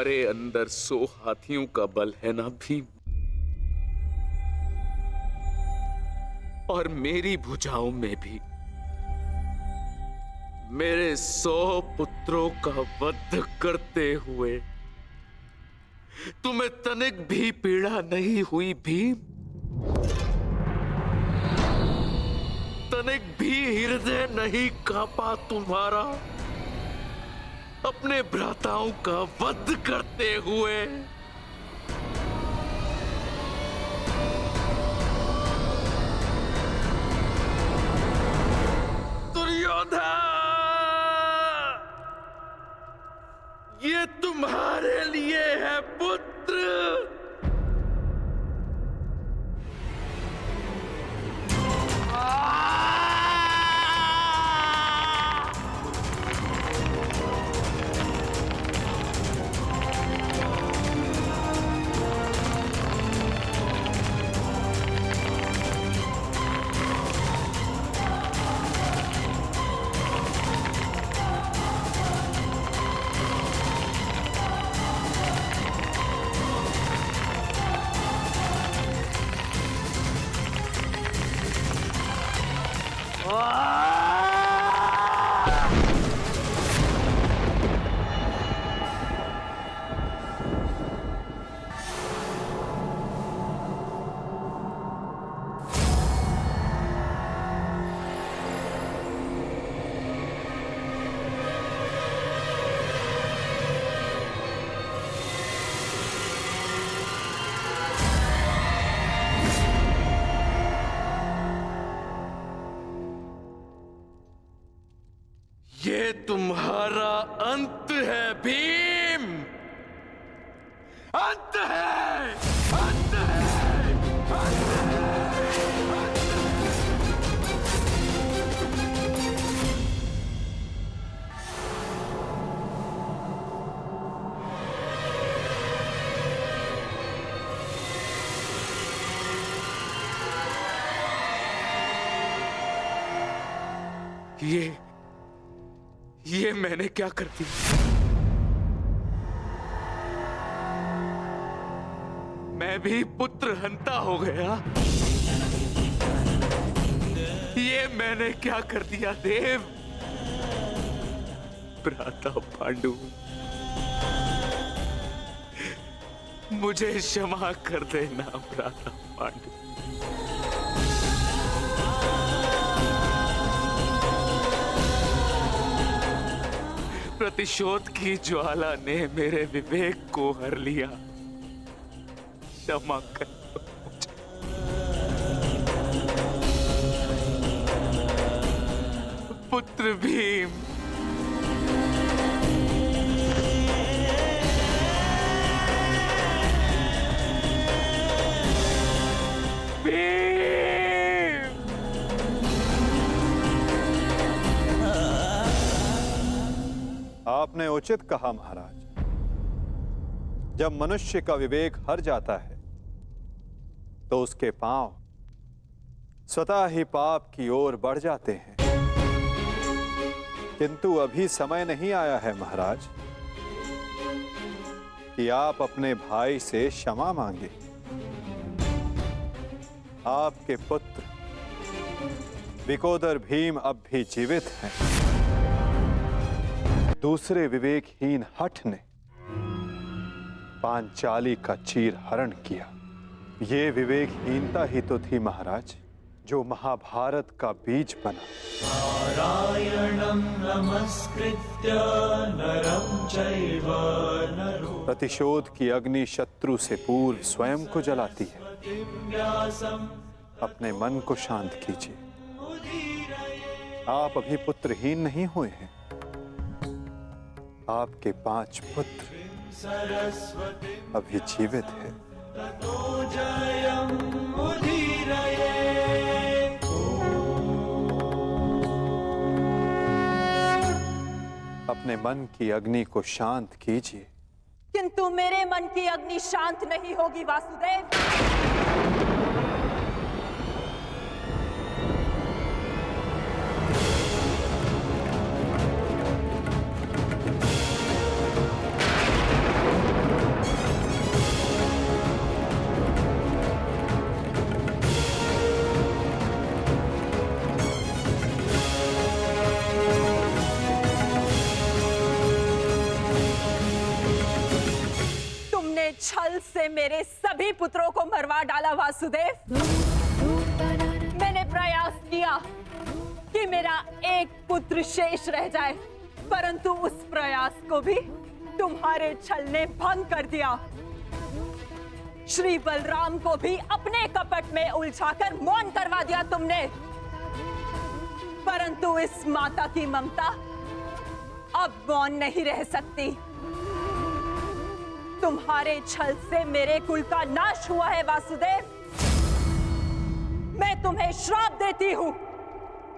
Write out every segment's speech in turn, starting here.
तुम्हारे अंदर 100 हाथियों का बल है ना भीम, और मेरी भुजाओं में भी मेरे 100 पुत्रों का वध करते हुए तुम्हें तनिक भी पीड़ा नहीं हुई भीम? तनिक भी हृदय नहीं कांपा तुम्हारा अपने भ्राताओं का वध करते हुए? दुर्योधन, ये तुम्हारे लिए है पुत्र। ये तुम्हारा अंत है भीम, अंत है, अंत है, अंत है। ये मैंने क्या कर दिया? मैं भी पुत्र हंता हो गया। ये मैंने क्या कर दिया देव? भ्राता पांडु, मुझे क्षमा कर देना भ्राता पांडु। प्रतिशोध की ज्वाला ने मेरे विवेक को हर लिया। क्षमा कर मुझे। पुत्र भीम, आपने उचित कहा महाराज। जब मनुष्य का विवेक हर जाता है तो उसके पांव स्वतः ही पाप की ओर बढ़ जाते हैं। किंतु अभी समय नहीं आया है महाराज कि आप अपने भाई से क्षमा मांगे। आपके पुत्र विकोदर भीम अब भी जीवित हैं। दूसरे विवेकहीन हठ ने पांचाली का चीर हरण किया। ये विवेकहीनता ही तो थी महाराज जो महाभारत का बीज बना। नारायणं नमस्कृत्य नरं चैव नरोत्तमं। प्रतिशोध की अग्नि शत्रु से पूर्व स्वयं को जलाती है। अपने मन को शांत कीजिए। आप अभी पुत्रहीन नहीं हुए हैं। आपके 5 पुत्र अभी जीवित हैं। अपने मन की अग्नि को शांत कीजिए। किंतु मेरे मन की अग्नि शांत नहीं होगी वासुदेव। से मेरे सभी पुत्रों को मरवा डाला वासुदेव। मैंने प्रयास किया कि मेरा एक पुत्र शेष रह जाए, परंतु उस प्रयास को भी तुम्हारे छल ने भंग कर दिया। श्री बलराम को भी अपने कपट में उलझाकर मौन करवा दिया तुमने, परंतु इस माता की ममता अब मौन नहीं रह सकती। तुम्हारे छल से मेरे कुल का नाश हुआ है वासुदेव। मैं तुम्हें श्राप देती हूं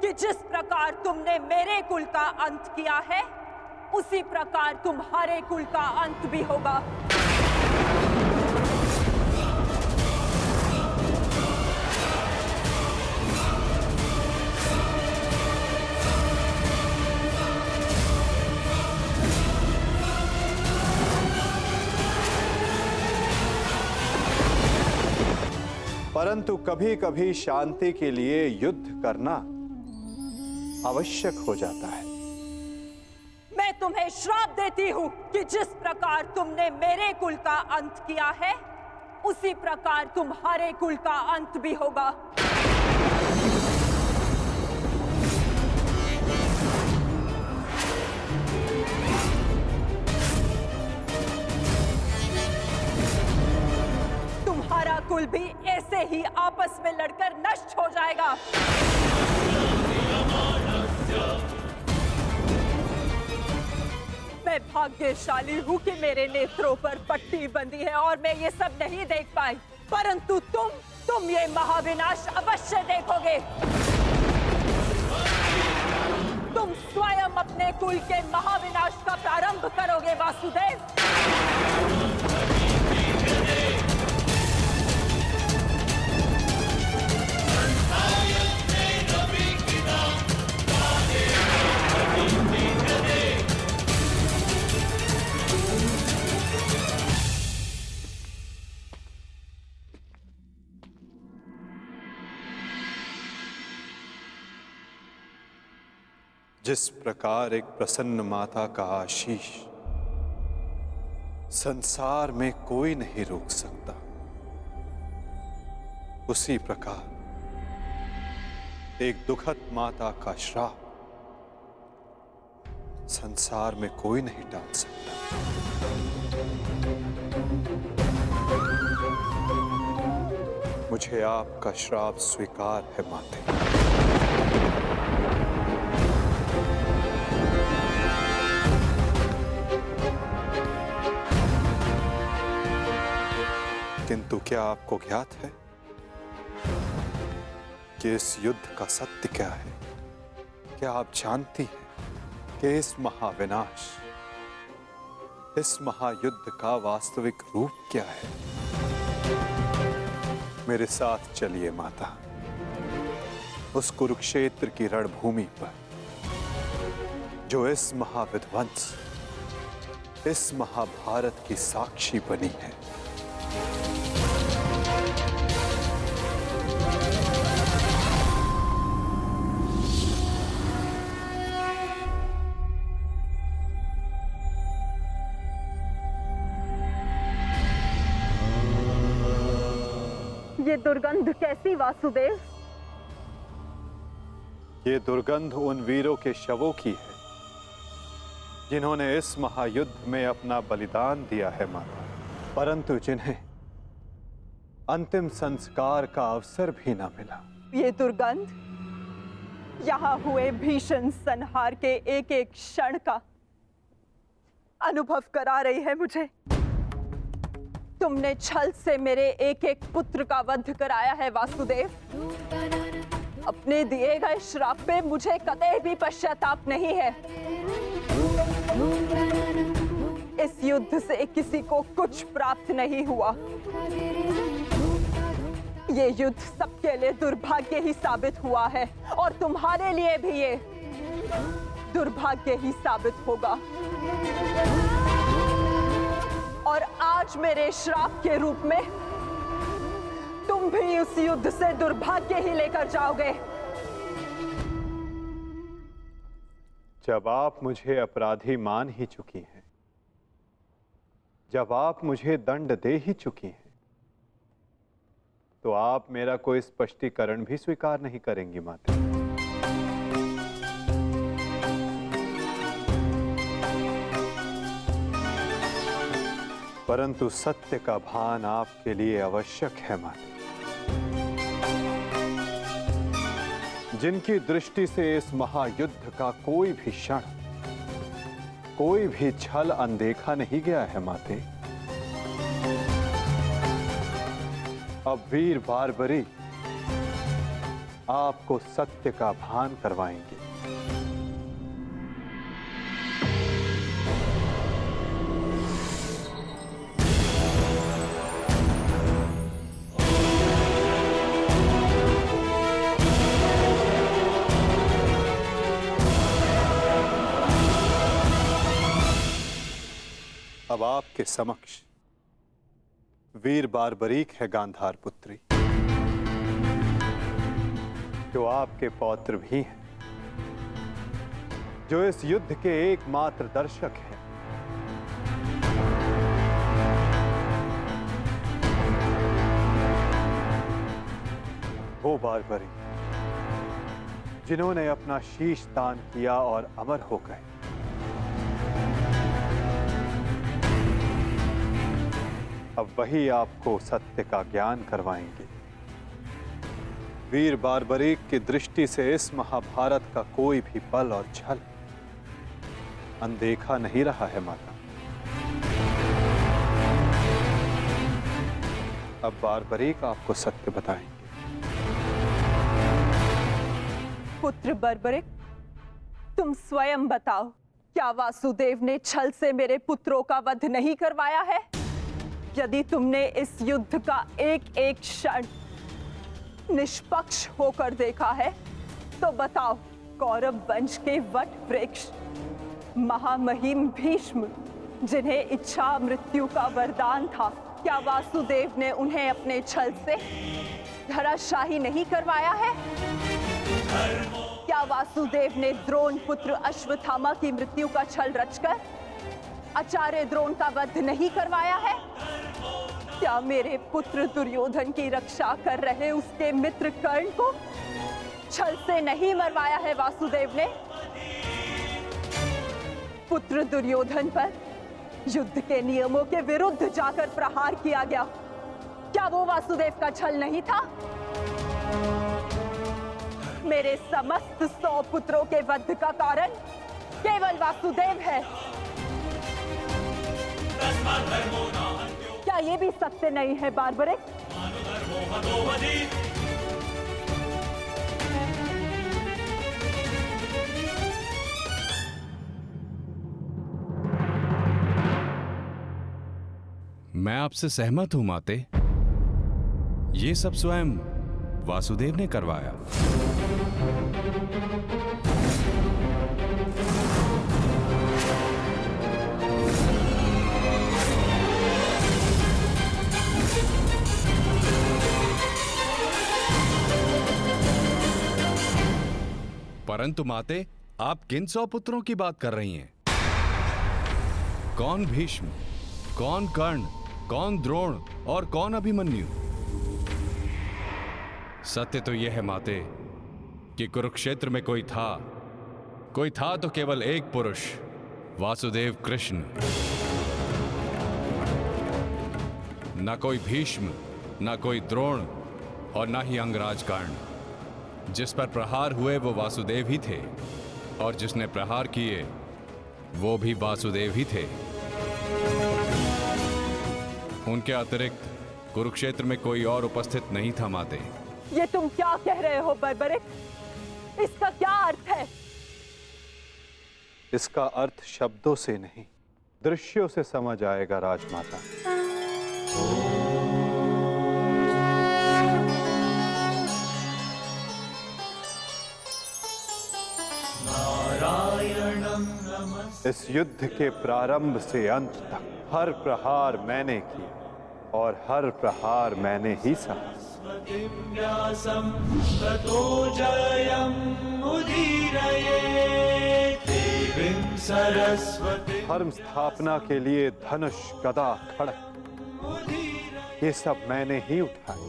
कि जिस प्रकार तुमने मेरे कुल का अंत किया है, उसी प्रकार तुम्हारे कुल का अंत भी होगा। परंतु कभी कभी शांति के लिए युद्ध करना आवश्यक हो जाता है। मैं तुम्हें श्राप देती हूं कि जिस प्रकार तुमने मेरे कुल का अंत किया है, उसी प्रकार तुम्हारे कुल का अंत भी होगा। तुम्हारा कुल भी ऐसे ही आपस में लड़कर नष्ट हो जाएगा। मैं भाग्यशाली हूँ कि मेरे नेत्रों पर पट्टी बंधी है और मैं ये सब नहीं देख पाई, परंतु तुम ये महाविनाश अवश्य देखोगे। तुम स्वयं अपने कुल के महाविनाश का प्रारंभ करोगे वासुदेव। जिस प्रकार एक प्रसन्न माता का आशीष संसार में कोई नहीं रोक सकता, उसी प्रकार एक दुखद माता का श्राप संसार में कोई नहीं टाल सकता। मुझे आपका श्राप स्वीकार है माते। किंतु क्या आपको ज्ञात है कि इस युद्ध का सत्य क्या है? क्या आप जानती हैं कि इस महाविनाश, इस महायुद्ध का वास्तविक रूप क्या है? मेरे साथ चलिए माता, उस कुरुक्षेत्र की रणभूमि पर जो इस महाविध्वंस, इस महाभारत की साक्षी बनी है। ये दुर्गंध कैसी वासुदेव? ये दुर्गंध उन वीरों के शवों की है जिन्होंने इस महायुद्ध में अपना बलिदान दिया है माता, परंतु जिन्हें अंतिम संस्कार का अवसर भी ना मिला। ये दुर्गंध यहाँ हुए भीषण संहार के एक एक क्षण का अनुभव करा रही है मुझे। तुमने छल से मेरे एक एक पुत्र का वध कराया है वासुदेव। अपने दिए गए श्राप पे मुझे कतई भी पश्चाताप नहीं है। इस युद्ध से किसी को कुछ प्राप्त नहीं हुआ। ये युद्ध सबके लिए दुर्भाग्य ही साबित हुआ है और तुम्हारे लिए भी ये दुर्भाग्य ही साबित होगा। और आज मेरे श्राप के रूप में तुम भी उस युद्ध से दुर्भाग्य ही लेकर जाओगे। जब आप मुझे अपराधी मान ही चुकी हैं, जब आप मुझे दंड दे ही चुकी हैं तो आप मेरा कोई स्पष्टीकरण भी स्वीकार नहीं करेंगी माते। परंतु सत्य का भान आपके लिए आवश्यक है माते। जिनकी दृष्टि से इस महायुद्ध का कोई भी क्षण, कोई भी छल अनदेखा नहीं गया है माते। अब वीर बार्बरी आपको सत्य का भान करवाएंगे। अब आपके समक्ष वीर बार्बरीक है गांधार पुत्री, जो आपके पौत्र भी हैं, जो इस युद्ध के एकमात्र दर्शक हैं। वो बार्बरी जिन्होंने अपना शीश दान किया और अमर हो गए। अब वही आपको सत्य का ज्ञान करवाएंगे। वीर बार्बरीक की दृष्टि से इस महाभारत का कोई भी पल और छल अनदेखा नहीं रहा है माता। अब बार्बरीक आपको सत्य बताएंगे। पुत्र बर्बरिक, तुम स्वयं बताओ, क्या वासुदेव ने छल से मेरे पुत्रों का वध नहीं करवाया है? यदि तुमने इस युद्ध का एक एक क्षण निष्पक्ष होकर देखा है तो बताओ, कौरव वंश के वट वृक्ष महामहिम भीष्म, जिन्हें इच्छा मृत्यु का वरदान था, क्या वासुदेव ने उन्हें अपने छल से धराशाही नहीं करवाया है? क्या वासुदेव ने द्रोण पुत्र अश्वत्थामा की मृत्यु का छल रचकर आचार्य द्रोण का वध नहीं करवाया है? क्या मेरे पुत्र दुर्योधन की रक्षा कर रहे उसके मित्र कर्ण को छल से नहीं मरवाया है वासुदेव ने? पुत्र दुर्योधन पर युद्ध के नियमों के विरुद्ध जाकर प्रहार किया गया, क्या वो वासुदेव का छल नहीं था? मेरे समस्त 100 पुत्रों के वध का कारण केवल वासुदेव है। क्या ये भी सत्य नहीं है बार्बरिक? मैं आपसे सहमत हूं माते। ये सब स्वयं वासुदेव ने करवाया। परंतु माते, आप किन 100 पुत्रों की बात कर रही हैं? कौन भीष्म, कौन कर्ण, कौन द्रोण और कौन अभिमन्यु? सत्य तो यह है माते कि कुरुक्षेत्र में कोई था तो केवल एक पुरुष, वासुदेव कृष्ण। न कोई भीष्म, न कोई द्रोण और न ही अंगराज कर्ण। जिस पर प्रहार हुए वो वासुदेव ही थे, और जिसने प्रहार किए वो भी वासुदेव ही थे। उनके अतिरिक्त कुरुक्षेत्र में कोई और उपस्थित नहीं था माते। ये तुम क्या कह रहे हो बर्बरिक? इसका क्या अर्थ है? इसका अर्थ शब्दों से नहीं, दृश्यों से समझ आएगा राजमाता। इस युद्ध के प्रारंभ से अंत तक हर प्रहार मैंने किया और हर प्रहार मैंने ही सहा। ततो जयम् उदीरये। देवीं सरस्वती धर्म स्थापना के लिए धनुष गदा खड़ग ये सब मैंने ही उठाए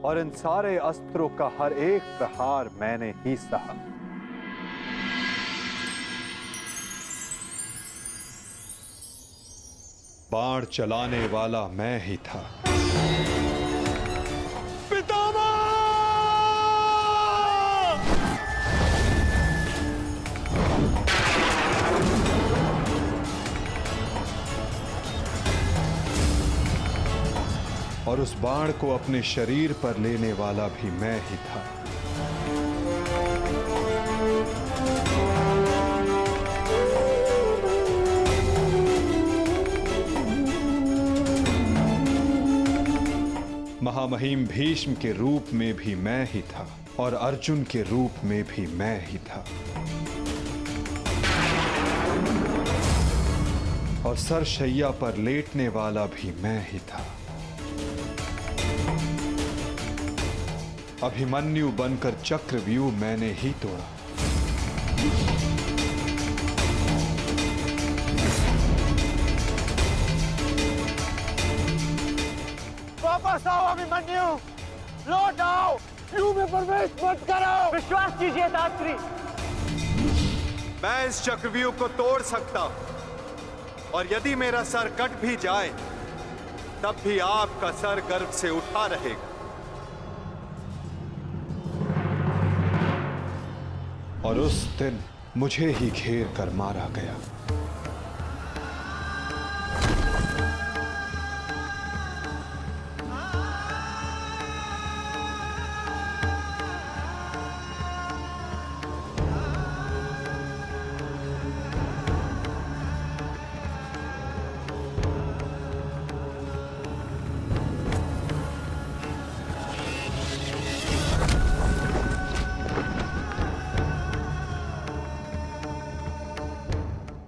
और इन सारे अस्त्रों का हर एक प्रहार मैंने ही सहा। बाण चलाने वाला मैं ही था। और उस बाण को अपने शरीर पर लेने वाला भी मैं ही था। महामहिम भीष्म के रूप में भी मैं ही था और अर्जुन के रूप में भी मैं ही था। और सरशैया पर लेटने वाला भी मैं ही था। अभिमन्यु बनकर चक्रव्यूह मैंने ही तोड़ा। वापस आओ अभिमन्यु, लौट आओ, व्यूह में प्रवेश मत करो। विश्वास कीजिए दात्री, मैं इस चक्रव्यूह को तोड़ सकता हूं और यदि मेरा सर कट भी जाए तब भी आपका सर गर्व से उठा रहेगा। और उस दिन मुझे ही घेर कर मारा गया।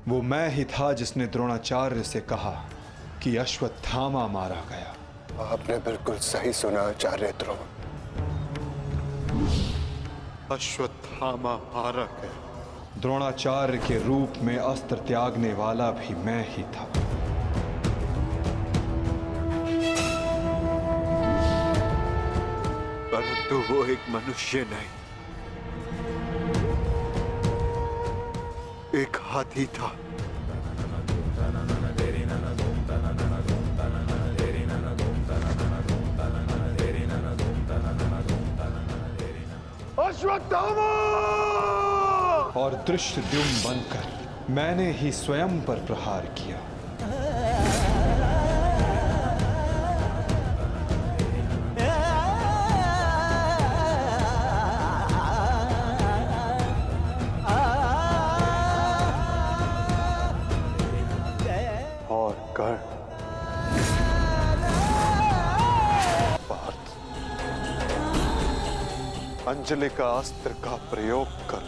वो मैं ही था जिसने द्रोणाचार्य से कहा कि अश्वत्थामा मारा गया। आपने बिल्कुल सही सुना आचार्य द्रोण। अश्वत्थामा मारा गया। द्रोणाचार्य के रूप में अस्त्र त्यागने वाला भी मैं ही था। परंतु वो एक मनुष्य नहीं, एक हाथी था। अश्वत्थामा! और धृष्टद्युम्न बनकर मैंने ही स्वयं पर प्रहार किया। और कर्ण, पार्थ, अंजलि का अस्त्र का प्रयोग कर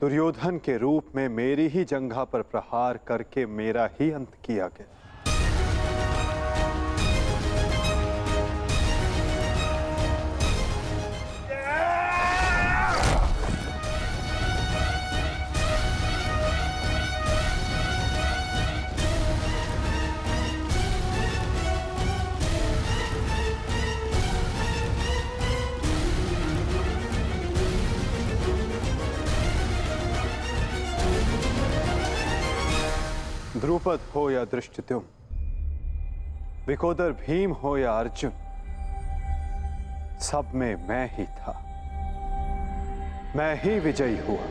दुर्योधन के रूप में मेरी ही जंघा पर प्रहार करके मेरा ही अंत किया गया। द्रुपद हो या धृष्टद्युम्न, विकोदर भीम हो या अर्जुन, सब में मैं ही था। मैं ही विजयी हुआ।